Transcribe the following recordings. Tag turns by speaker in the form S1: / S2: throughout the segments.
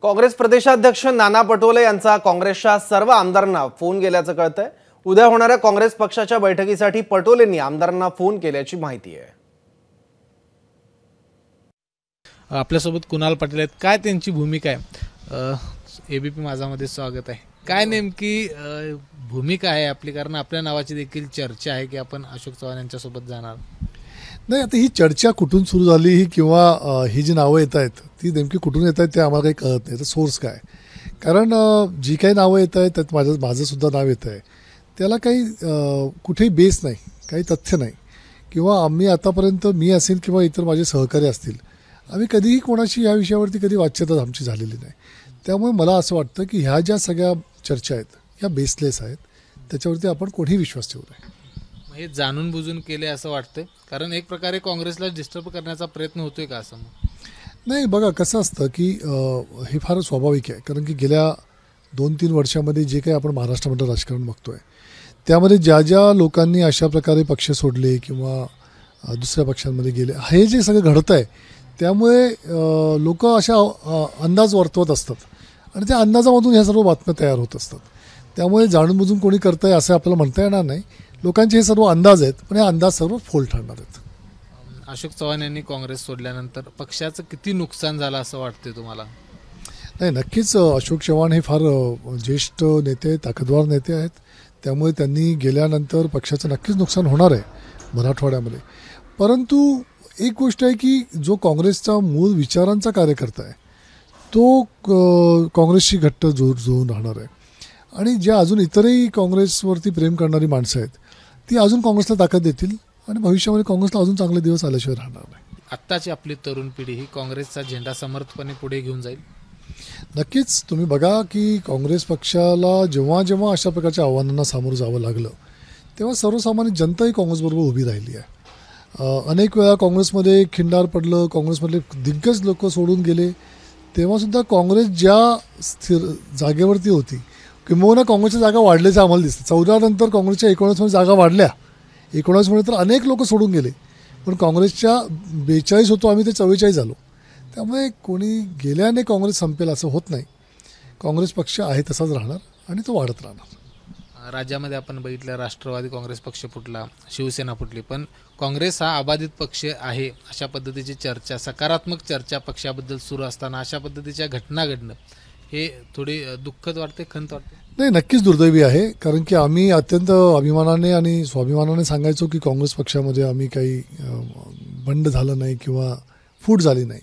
S1: काँग्रेस प्रदेशाध्यक्ष नाना पटोले यांचा काँग्रेसच्या सर्व आमदारांना फोन गेल्याचं कळतंय। उद्या होणाऱ्या काँग्रेस पक्षाच्या बैठकीसाठी पटोलेंनी आमदारांना फोन केल्याची माहिती आहे।
S2: आपल्यासोबत कुणाल पाटील आहेत, काय त्यांची भूमिका आहे? एबीपी माझामध्ये स्वागत आहे। काय नेमकी भूमिका आहे आपली, कारण आपल्या नावाची देखील चर्चा आहे की आपण अशोक चव्हाण यांच्यासोबत जाणार
S3: नाही। आता ही चर्चा कुठून सुरू झाली ही किंवा ही जी नावं येत आहेत ती नेमकी कुठून येत आहेत ते आम्हाला काही कळत नाही। तर सोर्स काय, कारण जी काही नावं येत आहेत त्यात माझं सुद्धा नाव येत आहे, त्याला काही कुठेही बेस नाही, काही तथ्य नाही, किंवा आम्ही आतापर्यंत मी असेल किंवा इतर माझे सहकारी असतील आम्ही कधीही कोणाशी या विषयावरती कधी वाच्यता आमची झालेली नाही। त्यामुळे मला असं वाटतं की ह्या ज्या सगळ्या चर्चा आहेत ह्या बेसलेस आहेत, त्याच्यावरती आपण कोणीही विश्वास ठेवू नये।
S2: हे जाणून बुजून केले असं वाटतं, कारण एक प्रकारे काँग्रेसला डिस्टर्ब करण्याचा प्रयत्न होतोय का असं?
S3: नाही, बघा कसं असतं की हे फार स्वाभाविक आहे, कारण की गेल्या 2-3 वर्षामध्ये जे काही आपण महाराष्ट्रामध्ये राजकारण बघतोय त्यामध्ये ज्या ज्या लोकांनी अशा प्रकारे पक्ष सोडले किंवा दुसऱ्या पक्षांमध्ये गेले, हे जे सगळं घडतं आहे त्यामुळे लोक अशा अंदाज वर्तवत असतात आणि त्या अंदाजामधून ह्या सर्व बातम्या तयार होत असतात। त्यामुळे जाणून बुजून कोणी करतंय असं आपल्याला म्हणता येणार नाही। लोकांचे हे सर्व अंदाज आहेत, पण हे अंदाज सर्व फोल ठरणार आहेत।
S2: अशोक चव्हाण यांनी काँग्रेस सोडल्यानंतर पक्षाचं किती नुकसान झालं असं वाटतंय तुम्हाला?
S3: नाही, नक्कीच अशोक चव्हाण हे फार ज्येष्ठ नेते, ताकदवार नेते आहेत, त्यामुळे त्यांनी गेल्यानंतर पक्षाचं नक्कीच नुकसान होणार आहे मराठवाड्यामध्ये। परंतु एक गोष्ट आहे की जो काँग्रेसचा मूळ विचारांचा कार्यकर्ता आहे तो काँग्रेसशी घट्ट जुळून राहणार आहे, आणि ज्या अजून इतरही काँग्रेसवरती प्रेम करणारी माणसं आहेत ती अजून काँग्रेसला ताकद देतील आणि भविष्यामध्ये काँग्रेसला अजून चांगले दिवस आल्याशिवाय राहणार नाही।
S2: आत्ताची आपली तरुण पिढी ही काँग्रेसचा झेंडा समर्थपणे पुढे घेऊन जाईल?
S3: नक्कीच। तुम्ही बघा की काँग्रेस पक्षाला जेव्हा जेव्हा अशा प्रकारच्या आव्हानांना सामोरं जावं लागलं तेव्हा सर्वसामान्य जनताही काँग्रेसबरोबर उभी राहिली आहे। अनेक वेळा काँग्रेसमध्ये खिंडार पडलं, काँग्रेसमधले दिग्गज लोक सोडून गेले, तेव्हासुद्धा काँग्रेस ज्या स्थिर जागेवरती होती, किंबहुना काँग्रेसच्या जागा वाढल्याचं आम्हाला दिसतं। 14 नंतर काँग्रेसच्या 19मध्ये जागा वाढल्या, 19मध्ये तर अनेक लोक सोडून गेले, पण काँग्रेसच्या 42 होतो आम्ही, ते 44 झालो। त्यामुळे कोणी गेल्याने काँग्रेस संपेल असं होत नाही। काँग्रेस पक्ष आहे तसाच राहणार आणि तो वाढत राहणार।
S2: राज्यामध्ये आपण बघितलं, राष्ट्रवादी काँग्रेस पक्ष फुटला, शिवसेना फुटली, पण काँग्रेस हा अबाधित पक्ष आहे अशा पद्धतीची चर्चा, सकारात्मक चर्चा पक्षाबद्दल सुरू असताना अशा पद्धतीच्या घटना घडणं हे थोडी दुःखद वाटते, खंत वाटते?
S3: नाही, नक्कीच दुर्दैवी आहे, कारण की आम्ही अत्यंत अभिमानाने आणि स्वाभिमानाने सांगायचो की काँग्रेस पक्षामध्ये आम्ही काही बंड झालं नाही किंवा फूट झाली नाही,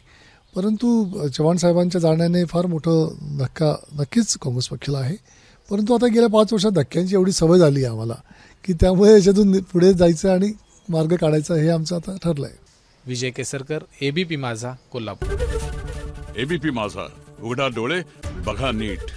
S3: परंतु चव्हाण साहेबांच्या जाण्याने फार मोठं धक्का नक्कीच काँग्रेस पक्षाला आहे। परंतु आता गेल्या 5 वर्षात धक्क्यांची एवढी सवय झाली आहे आम्हाला की त्यामुळे याच्यातून पुढे जायचं आणि मार्ग काढायचा हे आमचं आता ठरलं आहे।
S2: विजय केसरकर, एबीपी माझा, कोल्हापूर।
S4: एबीपी माझा, उघडा डोळे बघा नीट।